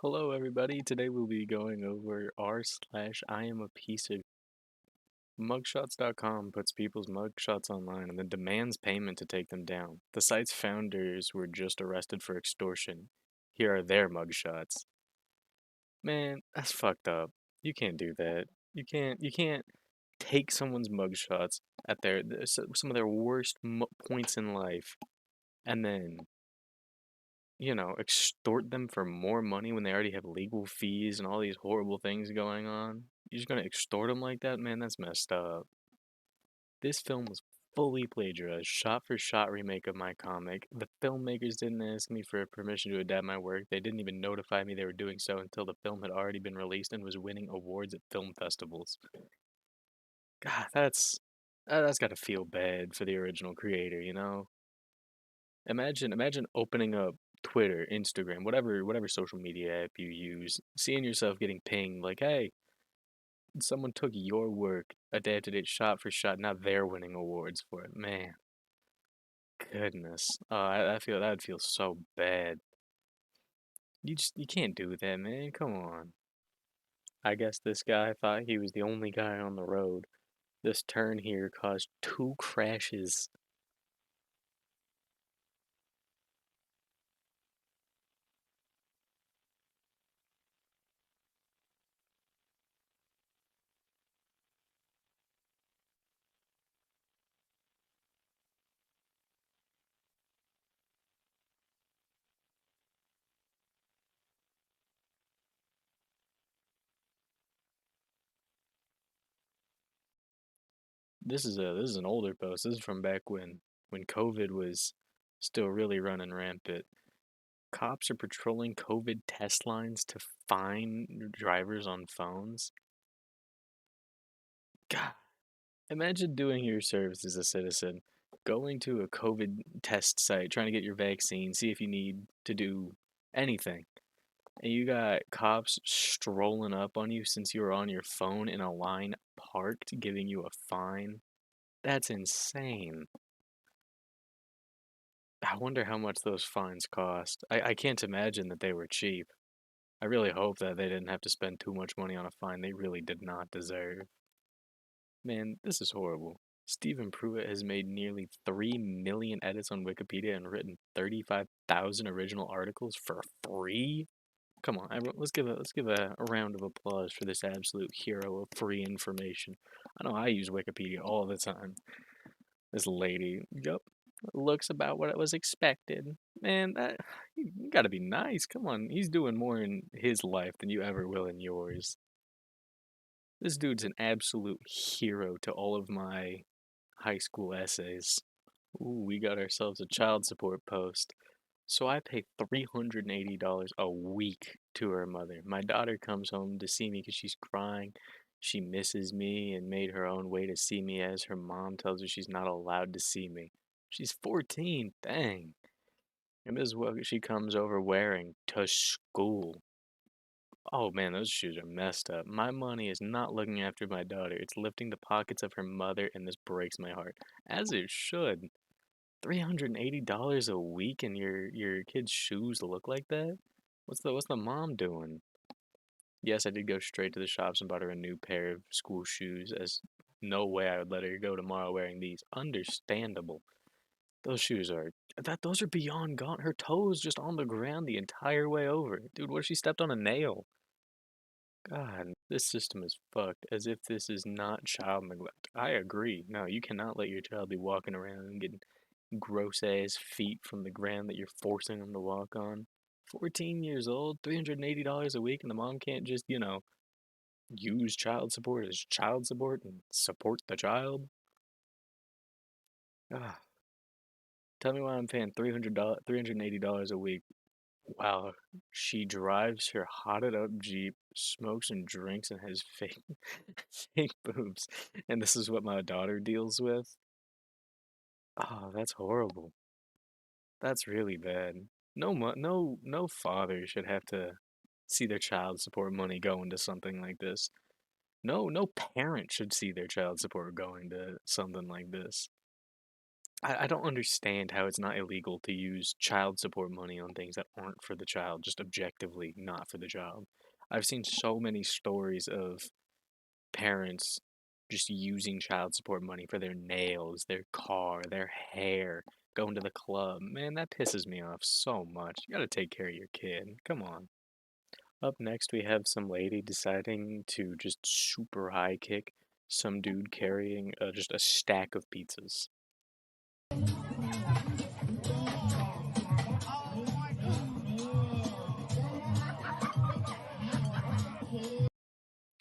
Hello, everybody. Today we'll be going over r slash I am a piece of mugshots.com puts people's mugshots online and then demands payment to take them down. The site's founders were just arrested for extortion. Here are their mugshots. Man, that's fucked up. You can't do that. You can't take someone's mugshots at some of their worst points in life and then extort them for more money when they already have legal fees and all these horrible things going on. You're just gonna extort them like that, man? That's messed up. This film was fully plagiarized, shot for shot remake of my comic. The filmmakers didn't ask me for permission to adapt my work. They didn't even notify me they were doing so until the film had already been released and was winning awards at film festivals. God, that's gotta feel bad for the original creator, you know? Imagine opening up Twitter, Instagram, whatever social media app you use, seeing yourself getting pinged like, "Hey, someone took your work, adapted it shot for shot. Now they're winning awards for it." Man, goodness. I feel that'd feel so bad. You can't do that, man. Come on. I guess this guy thought he was the only guy on the road. This turn here caused two crashes. This is an older post. This is from back when COVID was still really running rampant. Cops are patrolling COVID test lines to fine drivers on phones. God, imagine doing your service as a citizen, going to a COVID test site, trying to get your vaccine, see if you need to do anything. And you got cops strolling up on you since you were on your phone in a line parked, giving you a fine. That's insane. I wonder how much those fines cost. I can't imagine that they were cheap. I really hope that they didn't have to spend too much money on a fine they really did not deserve. Man, this is horrible. Stephen Pruitt has made nearly 3 million edits on Wikipedia and written 35,000 original articles for free. Come on, everyone, let's give a round of applause for this absolute hero of free information. I know I use Wikipedia all the time. This lady, yup, looks about what it was expected. Man, that you gotta be nice. Come on, he's doing more in his life than you ever will in yours. This dude's an absolute hero to all of my high school essays. Ooh, we got ourselves a child support post. So I pay $380 a week to her mother. My daughter comes home to see me because she's crying. She misses me and made her own way to see me as her mom tells her she's not allowed to see me. She's 14, dang. And this is what she comes over wearing to school. Oh man, those shoes are messed up. My money is not looking after my daughter. It's lifting the pockets of her mother, and this breaks my heart. As it should. $380 a week and your kid's shoes look like that? What's the mom doing? Yes, I did go straight to the shops and bought her a new pair of school shoes, as no way I would let her go tomorrow wearing these. Understandable. Those shoes are those are beyond gone. Her toes just on the ground the entire way over. Dude, what if she stepped on a nail? God, this system is fucked, as if this is not child neglect. I agree. No, you cannot let your child be walking around and getting gross ass feet from the ground that you're forcing them to walk on. 14 years old, $380 a week, and the mom can't just, use child support as child support and support the child? Ah, tell me why I'm paying $380 a week. Wow, she drives her hotted up Jeep, smokes and drinks, and has fake, fake boobs. And this is what my daughter deals with? Oh, that's horrible. That's really bad. No father should have to see their child support money go into something like this. No parent should see their child support going to something like this. I don't understand how it's not illegal to use child support money on things that aren't for the child, just objectively not for the child. I've seen so many stories of parents just using child support money for their nails, their car, their hair, going to the club. Man, that pisses me off so much. You gotta take care of your kid. Come on. Up next, we have some lady deciding to just super high kick some dude carrying just a stack of pizzas.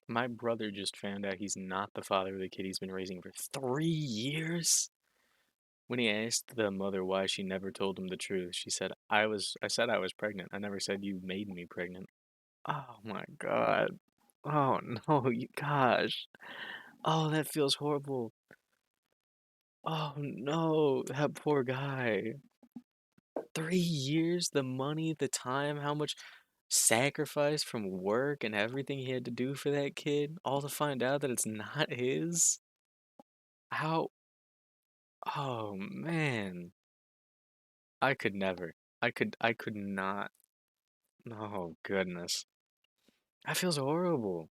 My brother just found out he's not the father of the kid he's been raising for 3 years. When he asked the mother why she never told him the truth, she said, I said I was pregnant. I never said you made me pregnant. Oh my God. Oh no, you gosh. Oh, that feels horrible. Oh no, that poor guy. 3 years, the money, the time, how much sacrifice from work and everything he had to do for that kid, all to find out that it's not his? How? Oh man, I could never. I could not. Oh goodness, that feels horrible.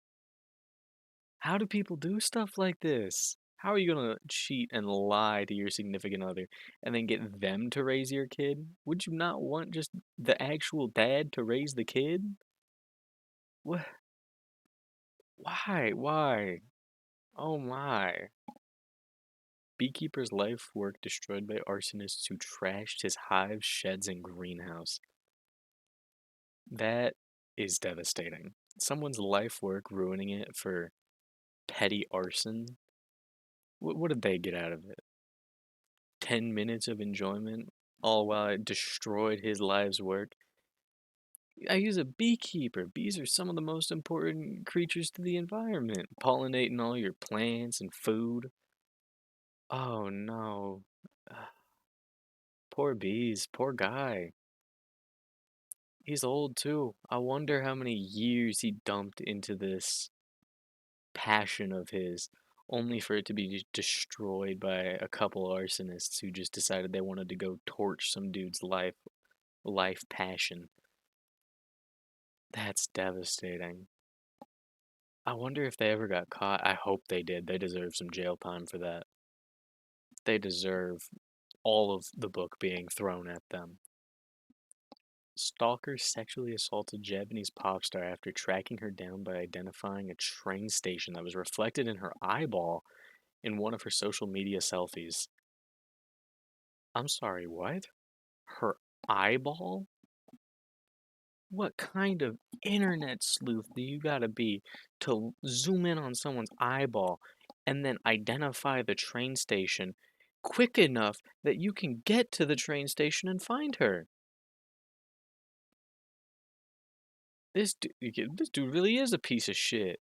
How do people do stuff like this? How are you gonna cheat and lie to your significant other and then get them to raise your kid? Would you not want just the actual dad to raise the kid? What? Why? Why? Oh my. Beekeeper's life work destroyed by arsonists who trashed his hives, sheds, and greenhouse. That is devastating. Someone's life work ruining it for petty arson. What did they get out of it? 10 minutes of enjoyment, all while it destroyed his life's work. I use a beekeeper. Bees are some of the most important creatures to the environment, pollinating all your plants and food. Oh no. Poor bees, poor guy. He's old too. I wonder how many years he dumped into this passion of his, only for it to be destroyed by a couple arsonists who just decided they wanted to go torch some dude's life passion. That's devastating. I wonder if they ever got caught. I hope they did. They deserve some jail time for that. They deserve all of the book being thrown at them. Stalker sexually assaulted Japanese pop star after tracking her down by identifying a train station that was reflected in her eyeball in one of her social media selfies. I'm sorry, what? Her eyeball? What kind of internet sleuth do you gotta be to zoom in on someone's eyeball and then identify the train station quick enough that you can get to the train station and find her? This dude really is a piece of shit.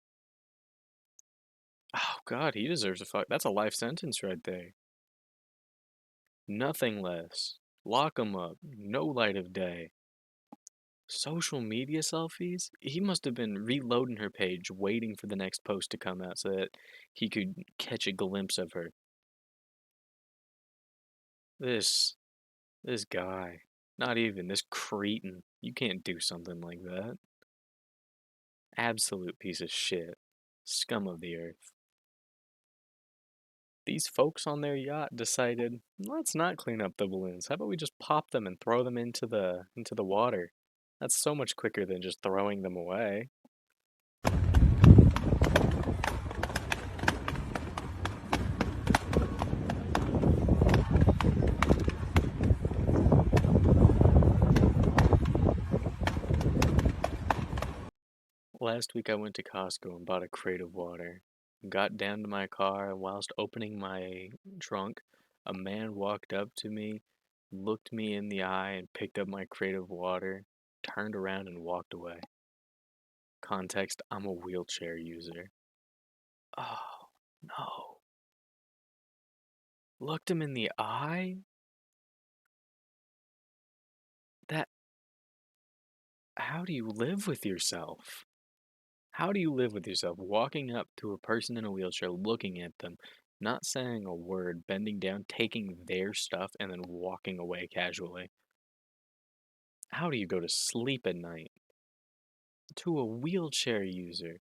Oh God, he deserves a fuck. That's a life sentence right there. Nothing less. Lock him up. No light of day. Social media selfies? He must have been reloading her page, waiting for the next post to come out so that he could catch a glimpse of her. This, this guy. Not even this cretin. You can't do something like that. Absolute piece of shit. Scum of the earth. These folks on their yacht decided, let's not clean up the balloons. How about we just pop them and throw them into the water? That's so much quicker than just throwing them away. Last week I went to Costco and bought a crate of water. Got down to my car, and whilst opening my trunk, a man walked up to me, looked me in the eye, and picked up my crate of water, turned around, and walked away. Context, I'm a wheelchair user. Oh, no. Looked him in the eye? That, how do you live with yourself? How do you live with yourself walking up to a person in a wheelchair, looking at them, not saying a word, bending down, taking their stuff, and then walking away casually. How do you go to sleep at night? To a wheelchair user.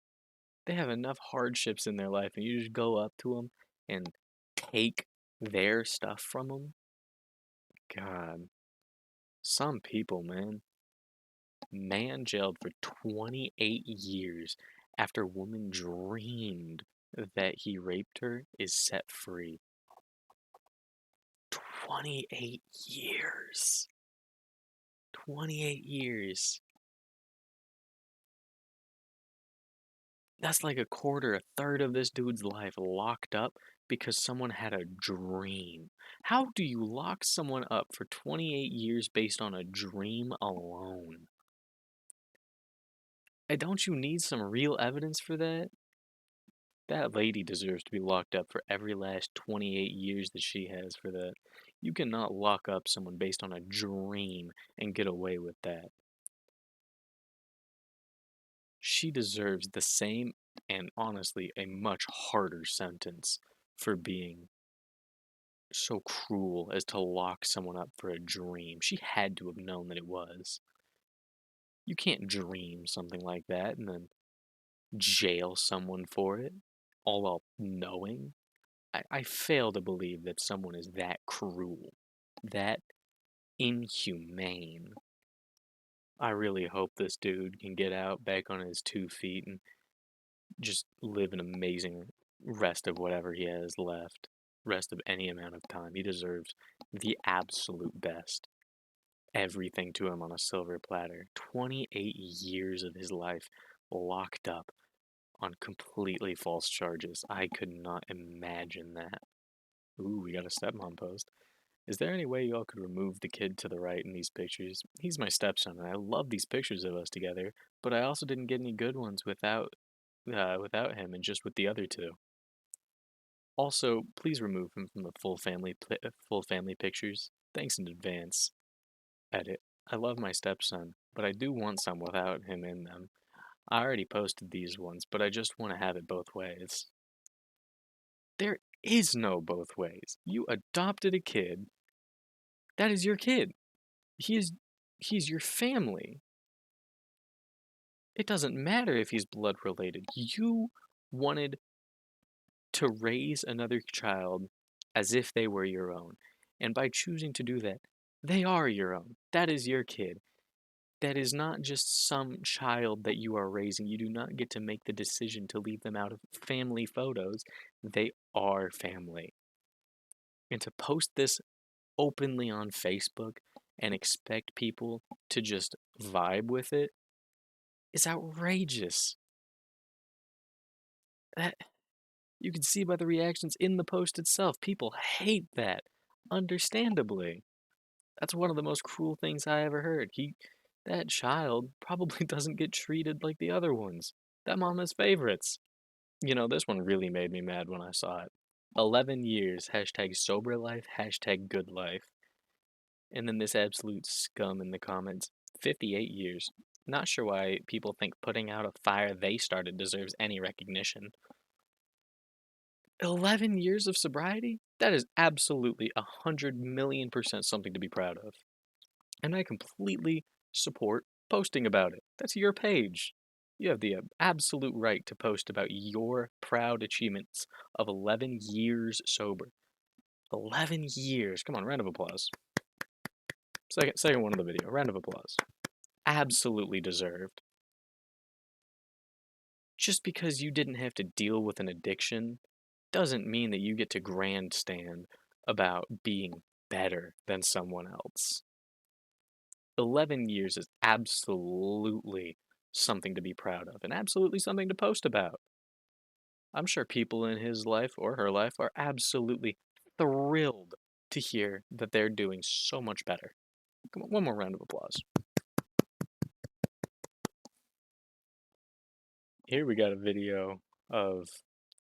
They have enough hardships in their life, and you just go up to them and take their stuff from them? God, some people, man. Man jailed for 28 years after woman dreamed that he raped her is set free. 28 years. 28 years. That's like a quarter, a third of this dude's life locked up because someone had a dream. How do you lock someone up for 28 years based on a dream alone? And don't you need some real evidence for that? That lady deserves to be locked up for every last 28 years that she has for that. You cannot lock up someone based on a dream and get away with that. She deserves the same and honestly a much harder sentence for being so cruel as to lock someone up for a dream. She had to have known that it was. You can't dream something like that and then jail someone for it, all while knowing. I fail to believe that someone is that cruel, that inhumane. I really hope this dude can get out back on his 2 feet and just live an amazing rest of whatever he has left, rest of any amount of time. He deserves the absolute best. Everything to him on a silver platter. 28 years of his life locked up on completely false charges. I could not imagine that. Ooh, we got a stepmom post. Is there any way y'all could remove the kid to the right in these pictures? He's my stepson, and I love these pictures of us together, but I also didn't get any good ones without him and just with the other two. Also, please remove him from the full family pictures. Thanks in advance. Edit. I love my stepson, but I do want some without him in them. I already posted these ones, but I just want to have it both ways. There is no both ways. You adopted a kid. That is your kid. He is he's your family. It doesn't matter if he's blood related. You wanted to raise another child as if they were your own. And by choosing to do that, they are your own. That is your kid. That is not just some child that you are raising. You do not get to make the decision to leave them out of family photos. They are family. And to post this openly on Facebook and expect people to just vibe with it is outrageous. That you can see by the reactions in the post itself. People hate that, understandably. That's one of the most cruel things I ever heard. That child probably doesn't get treated like the other ones. That mom has favorites. You know, this one really made me mad when I saw it. 11 years, hashtag sober life, hashtag good life. And then this absolute scum in the comments, 58 years. Not sure why people think putting out a fire they started deserves any recognition. 11 years of sobriety? That is absolutely 100,000,000% something to be proud of. And I completely support posting about it. That's your page. You have the absolute right to post about your proud achievements of 11 years sober. 11 years. Come on, round of applause. Second one of the video. Round of applause. Absolutely deserved. Just because you didn't have to deal with an addiction doesn't mean that you get to grandstand about being better than someone else. 11 years is absolutely something to be proud of and absolutely something to post about. I'm sure people in his life or her life are absolutely thrilled to hear that they're doing so much better. Come on, one more round of applause. Here we got a video of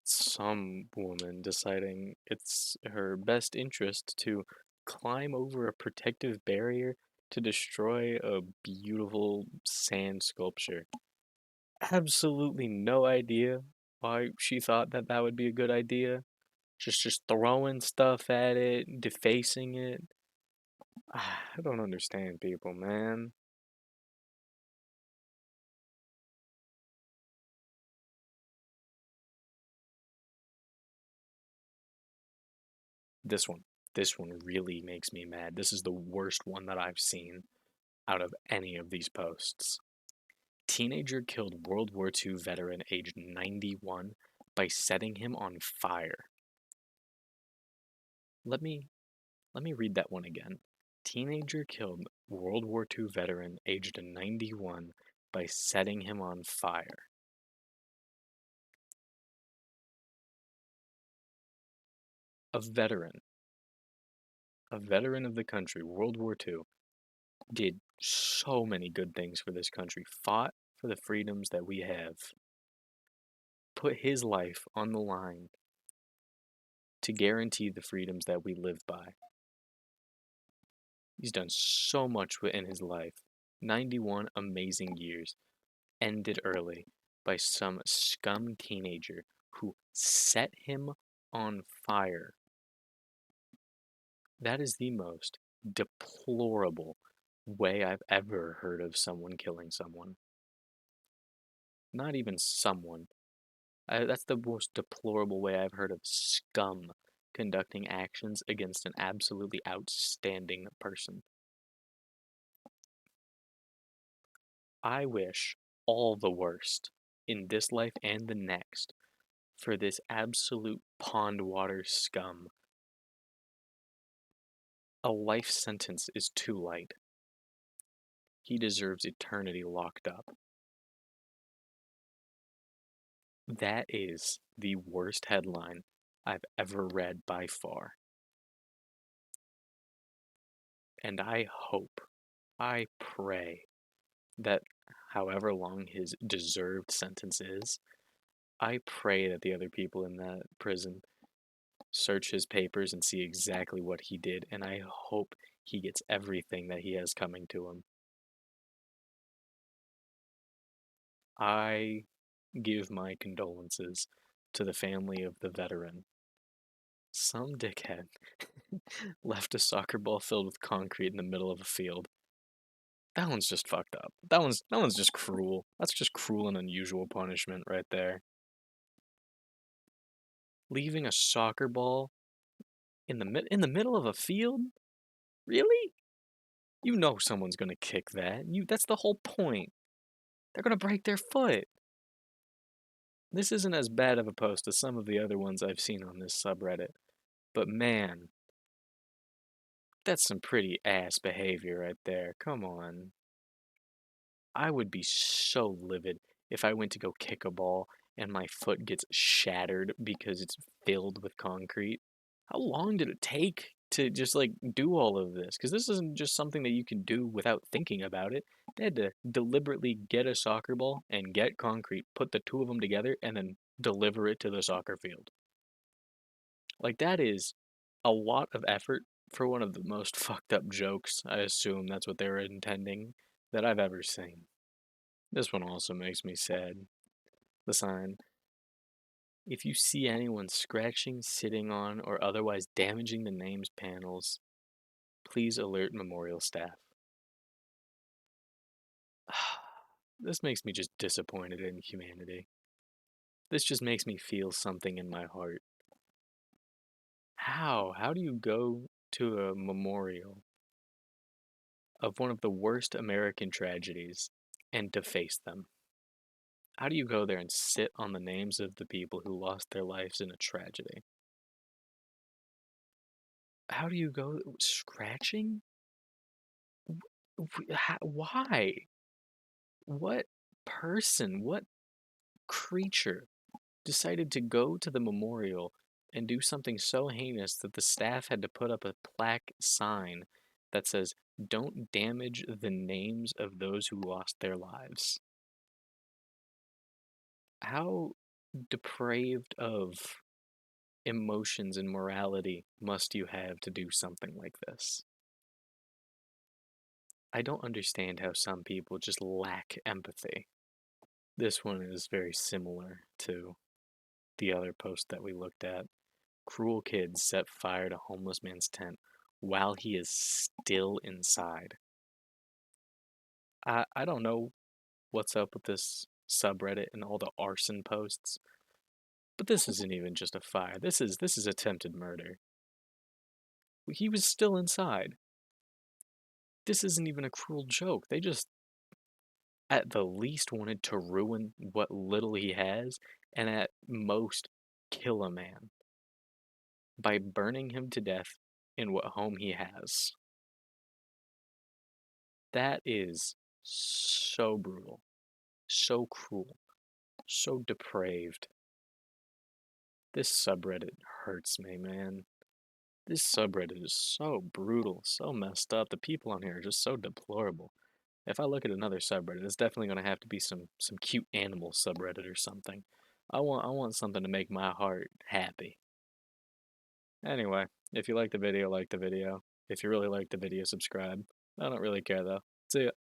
some woman deciding it's her best interest to climb over a protective barrier to destroy a beautiful sand sculpture. Absolutely no idea why she thought that that would be a good idea. Just throwing stuff at it, defacing it. I don't understand people, man. This one, this one really makes me mad. This is the worst one that I've seen out of any of these posts. Teenager killed World War II veteran aged 91 by setting him on fire. Let me let me read that one again. Teenager killed World War II veteran aged 91 by setting him on fire. A veteran, a veteran of the country, World War II, did so many good things for this country, fought for the freedoms that we have, put his life on the line to guarantee the freedoms that we live by. He's done so much in his life. 91 amazing years ended early by some scum teenager who set him on fire. That is the most deplorable way I've ever heard of someone killing someone. Not even someone. That's the most deplorable way I've heard of scum conducting actions against an absolutely outstanding person. I wish all the worst in this life and the next for this absolute pond water scum. A life sentence is too light. He deserves eternity locked up. That is the worst headline I've ever read by far. And I pray that however long his deserved sentence is, I pray that the other people in that prison search his papers and see exactly what he did, and I hope he gets everything that he has coming to him. I give my condolences to the family of the veteran. Some dickhead left a soccer ball filled with concrete in the middle of a field. That one's just fucked up. That one's just cruel. That's just cruel and unusual punishment right there. Leaving a soccer ball in the middle of a field? Really? You know someone's gonna kick that. That's the whole point. They're gonna break their foot. This isn't as bad of a post as some of the other ones I've seen on this subreddit, but man, that's some pretty ass behavior right there. Come on. I would be so livid if I went to go kick a ball and my foot gets shattered because it's filled with concrete. How long did it take to just like do all of this? Because this isn't just something that you can do without thinking about it. They had to deliberately get a soccer ball and get concrete, put the two of them together, and then deliver it to the soccer field. Like, that is a lot of effort for one of the most fucked up jokes, I assume that's what they were intending, that I've ever seen. This one also makes me sad. The sign: if you see anyone scratching, sitting on, or otherwise damaging the names panels, please alert memorial staff. This makes me just disappointed in humanity. This just makes me feel something in my heart. How? How do you go to a memorial of one of the worst American tragedies and deface them? How do you go there and sit on the names of the people who lost their lives in a tragedy? How do you go scratching? Why? What person, what creature decided to go to the memorial and do something so heinous that the staff had to put up a plaque sign that says, "Don't damage the names of those who lost their lives"? How depraved of emotions and morality must you have to do something like this? I don't understand how some people just lack empathy. This one is very similar to the other post that we looked at. Cruel kids set fire to homeless man's tent while he is still inside. I don't know what's up with this subreddit and all the arson posts, but this isn't even just a fire. This is attempted murder. He was still inside. This isn't even a cruel joke. They just at the least wanted to ruin what little he has and at most kill a man by burning him to death in what home he has. That is so brutal, so cruel, so depraved. This subreddit hurts me, man. This subreddit is so brutal, so messed up. The people on here are just so deplorable. If I look at another subreddit, it's definitely gonna have to be some cute animal subreddit or something. I want something to make my heart happy. Anyway, if you like the video, like the video. If you really like the video, subscribe. I don't really care though. See ya.